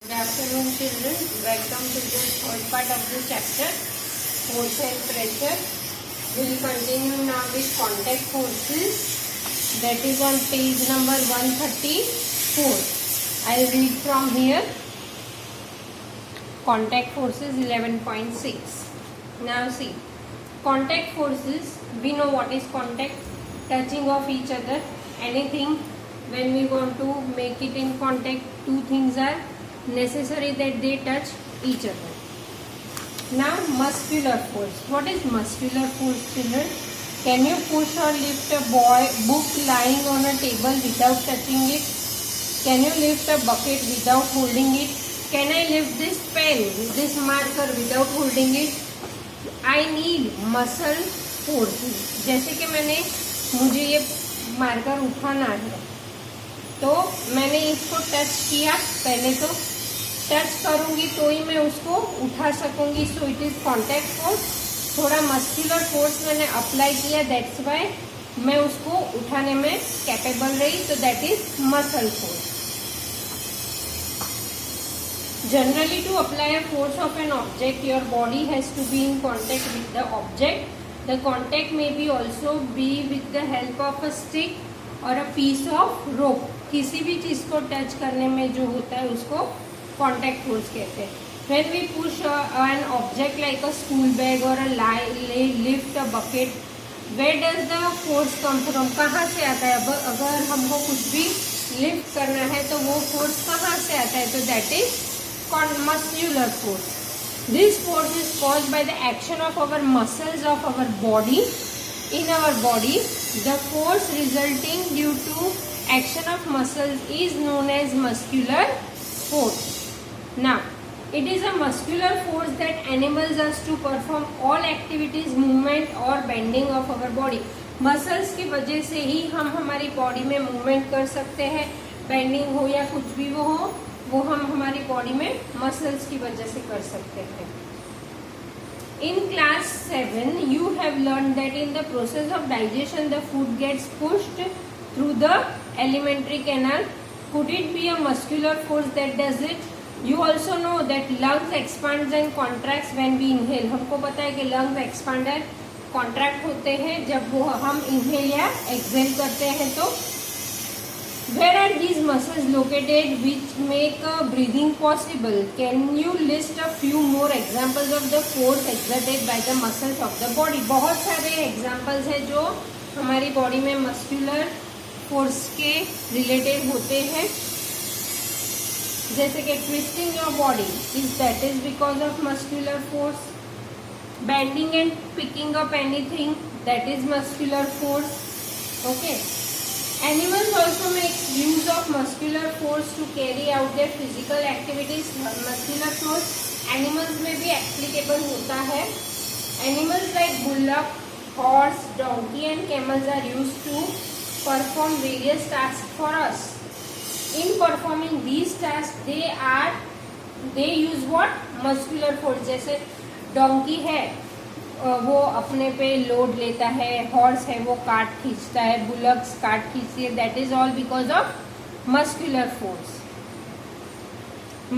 Good afternoon, children. Welcome to the third part of the chapter, force and pressure. We will continue now with contact forces. That is on page number 134. I will read from here. Contact forces 11.6. Now see, contact forces. We know what is contact. Touching of each other. Anything. When we want to make it in contact, two things are necessary that they touch each other. Now muscular force. What is muscular force, children? Can you push or lift a book lying on a table without touching it? Can you lift a bucket without holding it? Can I lift this pen, this marker without holding it? I need muscle force. जैसे कि मुझे ये marker उठाना है, तो मैंने इसको touch किया, पहले तो टच करूंगी तो ही मैं उसको उठा सकूंगी. So it is contact force. थोड़ा मस्कुलर फोर्स मैंने अप्लाई किया, दैट्स वाई मैं उसको उठाने में कैपेबल रही, तो that is muscle force. Generally to apply a force of an object, your body has to be in contact with the object. The contact may be also be with the help of a stick और a piece of rope. किसी भी चीज को touch करने में जो होता है उसको कॉन्टैक्ट फोर्स कहते हैं. When we push an object like a school bag or a lift a bucket, where does the force come from? कहाँ से आता है? अगर हमको कुछ भी लिफ्ट करना है तो वो फोर्स कहाँ से आता है? तो that is muscular force. This force is caused by the action of our muscles of our body. In our body, the force resulting due to action of muscles is known as muscular force. Now, it is a muscular force that enables us to perform all activities, movement or bending of our body. Muscles की वजह से ही हम हमारी body में movement कर सकते हैं. Bending हो या कुछ भी वो हम हमारी बॉडी में मसल्स की वजह से कर सकते हैं. In class 7, you have learned that in the process of digestion, the food gets pushed through the alimentary canal. Could it be a muscular force that does it? You also know that lungs expands and contracts when we inhale. हमको पता है कि lungs expand and contract होते हैं जब वो हम inhale या exhale करते हैं. तो where are these muscles located which make breathing possible? Can you list a few more examples of the force exerted by the muscles of the body? बहुत सारे examples हैं जो हमारी बॉडी में muscular force के related होते हैं. जैसे कि twisting your body that is because of muscular force. Bending and picking up anything that is muscular force. Okay. Animals also make use of muscular force to carry out their physical activities. Muscular force animals में भी applicable होता है. Animals like bullock, horse, donkey and camels are used to perform various task for us. In performing these tasks, they use what? Muscular force. जैसे donkey है वो अपने पे load लेता है, हॉर्स है वो कार्ट खींचता है, बुलक्स कार्ट खींचती है. That is all because of muscular force.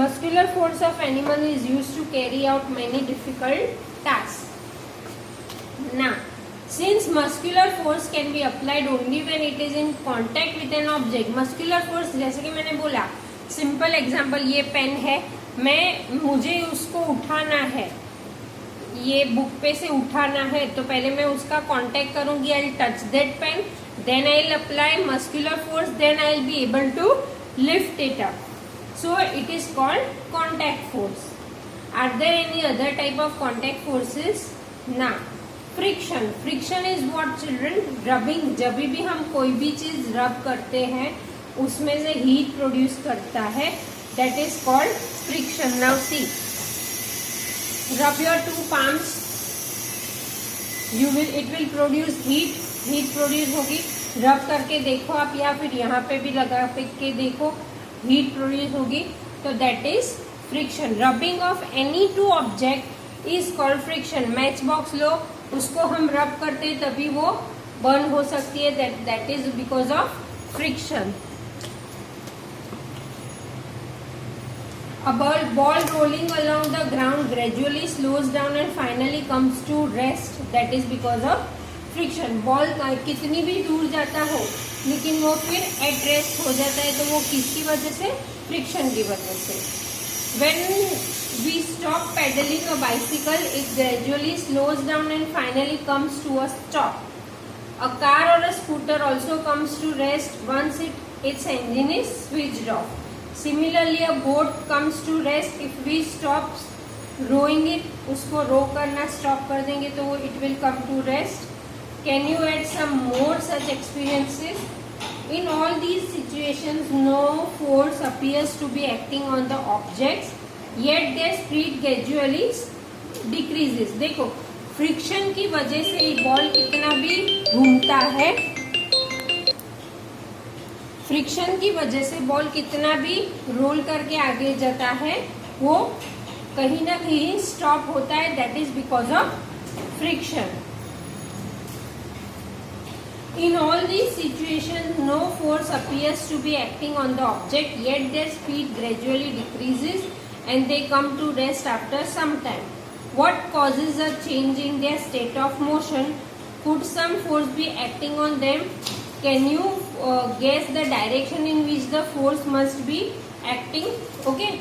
Muscular force of animal is used to carry out many difficult task. Now, since muscular force can be applied only when it is in contact with an object, muscular force जैसे कि मैंने बोला, simple example, ये pen है, मुझे उसको उठाना है, ये बुक पे से उठाना है, तो पहले मैं उसका कांटेक्ट करूंगी. I'll touch that pen, then I'll apply muscular force, then I'll be able to lift it up. So it is called contact force. Are there any other type of contact forces? Now, friction is what children? Rubbing. जब भी हम कोई भी चीज रब करते हैं उसमें से हीट प्रोड्यूस करता है, that is called friction. Now see, rub your two palms, it will produce heat produce होगी. रब करके देखो आप, या फिर यहाँ पे भी लगा के देखो, हीट प्रोड्यूस होगी. तो that is friction. Rubbing of any two object is called friction. Match box लो, उसको हम रब करते हैं तभी वो बर्न हो सकती है. That is because of friction. A ball rolling along the ground gradually slows down and finally comes to rest. That is because of friction. Ball कितनी भी दूर जाता हो लेकिन वो फिर at rest हो जाता है, तो वो किसकी वजह से? Friction की वजह से. When we stop pedaling a bicycle, it gradually slows down and finally comes to a stop. A car or a scooter also comes to rest once its engine is switched off. Similarly, a boat comes to rest if we stop rowing it. उसको row करना stop कर देंगे तो वो it will come to rest. Can you add some more such experiences? In all these situations, no force appears to be acting on the objects, yet their speed gradually decreases. देखो, friction की वजह से ball कितना भी घूमता है, friction की वजह से बॉल कितना भी रोल करके आगे जाता है, वो कहीं ना कहीं स्टॉप होता है. That is because of friction. In all these situations, no force appears to be acting on the object, yet their speed gradually decreases and they come to rest after some time. What causes a change in their state of motion? Could some force be acting on them? Can you guess the direction in which the force must be acting? Okay.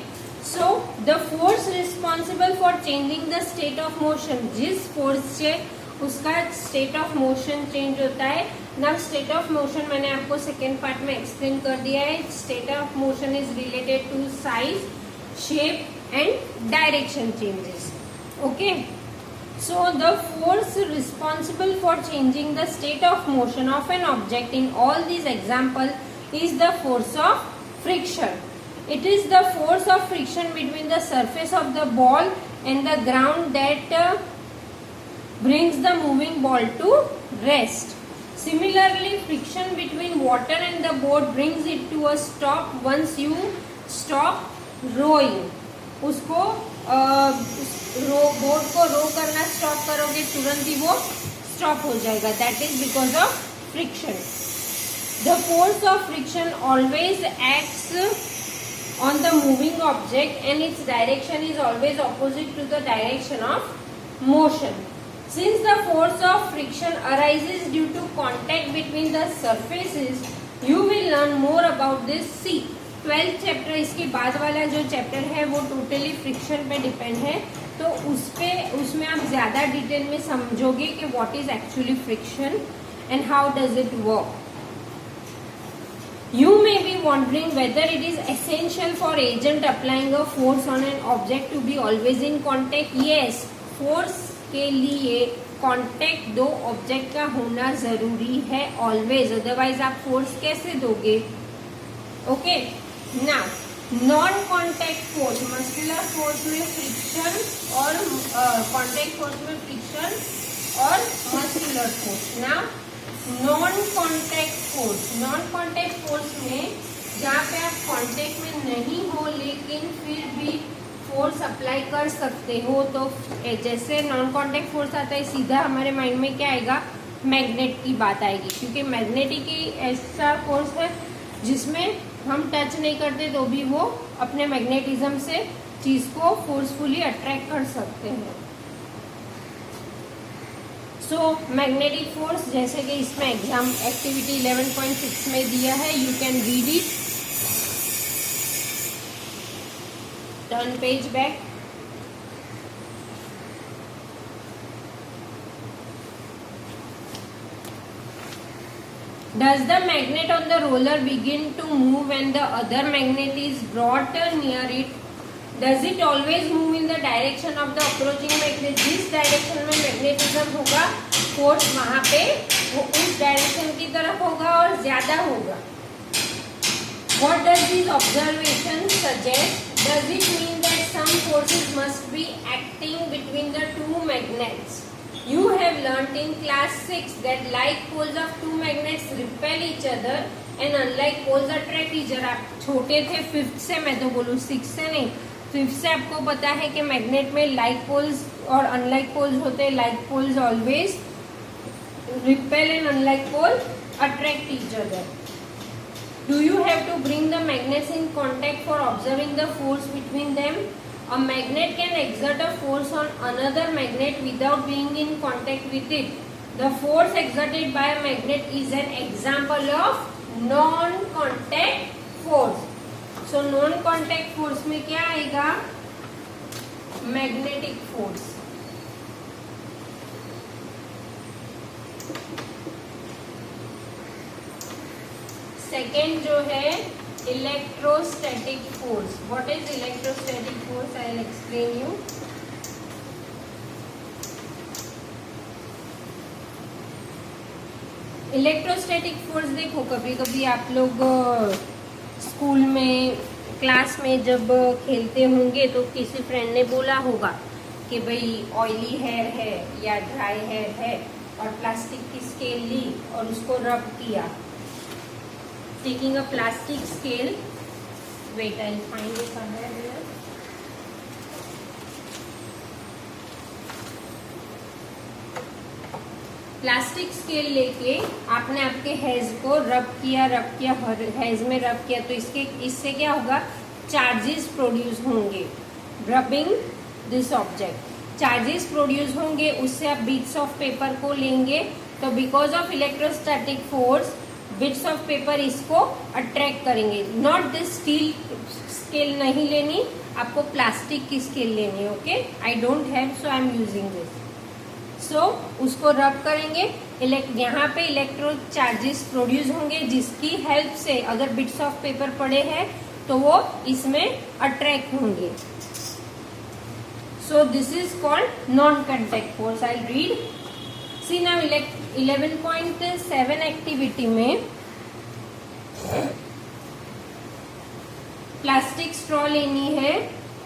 So, the force responsible for changing the state of motion, जिस force से उसका state of motion change होता है. Now state of motion मैंने आपको second part में explain कर दिया है. State of motion is related to size, shape and direction changes. Okay, so the force responsible for changing the state of motion of an object in all these example is the force of friction. It is the force of friction between the surface of the ball and the ground that brings the moving ball to rest. Similarly, friction between water and the boat brings it to a stop once you stop rowing. उसको boat को रो करना stop करोगे तुरंत ही वो stop हो जाएगा. That is because of friction. The force of friction always acts on the moving object and its direction is always opposite to the direction of motion. Since the force of friction arises due to contact between the surfaces, you will learn more about this. See, 12th chapter इसके बाद वाला जो chapter है वो totally friction पे depend है, तो उसमें आप ज़्यादा डिटेल में समझोगे कि what is actually friction and how does it work. You may be wondering whether it is essential for agent applying a force on an object to be always in contact. Yes, force के लिए contact दो object का होना जरूरी है always, otherwise आप force कैसे दोगे. Okay, now non contact force, muscular force में फ्रिक्शन और कांटेक्ट फोर्स में फ्रिक्शन और muscular force. Now non contact force, non contact force में जहाँ पे आप कॉन्टैक्ट में नहीं हो लेकिन फिर भी फोर्स अप्लाई कर सकते हो, तो जैसे नॉन कॉन्टैक्ट फोर्स आता है सीधा हमारे माइंड में क्या आएगा, मैग्नेट की बात आएगी, क्योंकि मैग्नेटिक ही ऐसा फोर्स है जिसमें हम टच नहीं करते तो भी वो अपने मैग्नेटिज्म से चीज को फोर्सफुली अट्रैक्ट कर सकते हैं. सो मैग्नेटिक फोर्स जैसे कि इसमें एग्जाम एक्टिविटी 11.6 में दिया है, you can read it. Turn page back. Does the magnet on the roller begin to move when the other magnet is brought near it? Does it always move in the direction of the approaching magnet? जिस direction में magnetism होगा force वहां पे वो उस direction की तरफ होगा और ज्यादा होगा. What does these observations suggest? Does it mean that some forces must be acting between the two magnets? You have learnt in class 6 that like poles of two magnets repel each other and unlike poles attract each other. आप छोटे थे 5th से, मैं तो बोलूँ 6 से नहीं, 5th से आपको पता है कि मैग्नेट में लाइक पोल्स और अनलाइक पोल्स होते हैं. Like poles always repel and unlike pole attract each other. Do you have to bring the magnets in contact for observing the force between them? A magnet can exert a force on another magnet without being in contact with it. The force exerted by a magnet is an example of non-contact force. So non-contact force में क्या आएगा? Magnetic force. Second जो है electrostatic force. What is electrostatic force? I will explain you. Electrostatic force देखो, कभी कभी आप लोग स्कूल में क्लास में जब खेलते होंगे तो किसी फ्रेंड ने बोला होगा कि भाई ऑयली हेयर है या ड्राई हेयर है और प्लास्टिक की स्केल ली और उसको रब किया. Taking a plastic scale, wait, I'll find it somewhere here. Plastic scale लेके आपने आपके हेज को रब किया, हेज में रब किया, तो इससे क्या होगा? चार्जेस प्रोड्यूस होंगे. Rubbing this object, charges produce होंगे. उससे आप बीट्स ऑफ पेपर को लेंगे, तो because of electrostatic force bits of paper इसको अट्रैक्ट करेंगे. नॉट दिस स्टील स्केल नहीं लेनी, आपको प्लास्टिक की स्केल लेनी. Okay, I don't have, so I am using this. So उसको रब करेंगे, यहाँ पे इलेक्ट्रो चार्जेस प्रोड्यूस होंगे, जिसकी हेल्प से अगर बिट्स ऑफ पेपर पड़े हैं तो वो इसमें अट्रैक्ट होंगे. So this is called non contact force. I read. See now 11.7 activity में प्लास्टिक स्ट्रॉ लेनी है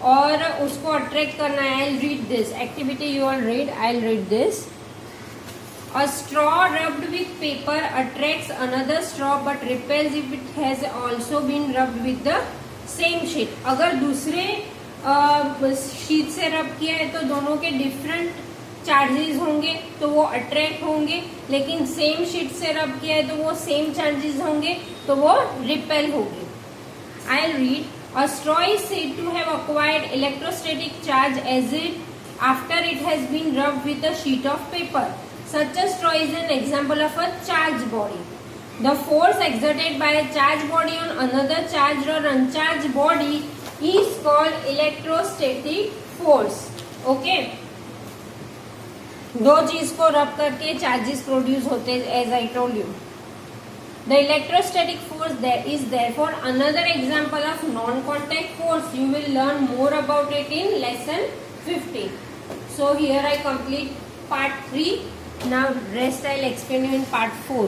और उसको अट्रैक्ट करना है. I read this activity, you all read. I read this. A straw rubbed with paper attracts another straw but repels if it has also been rubbed with the same sheet. अगर दूसरे sheet से रब किया है तो दोनों के different charges होंगे तो वो अट्रैक्ट होंगे, लेकिन सेम शीट से रब किया है तो वो सेम चार्जेस होंगे तो वो रिपेल होगी. I read. A straw is said to have acquired electrostatic charge as it after it has been rubbed with a sheet of paper. Such a straw is an example of a charge body. The force exerted by a charge body on another charge और uncharge body is called electrostatic force. Okay, दो चीज को रब करके charges produce होते हैं, as I told you. The electrostatic force is therefore another example of non contact force. You will learn more about it in lesson 15. So here I complete part 3. Now rest I will explain you in part 4.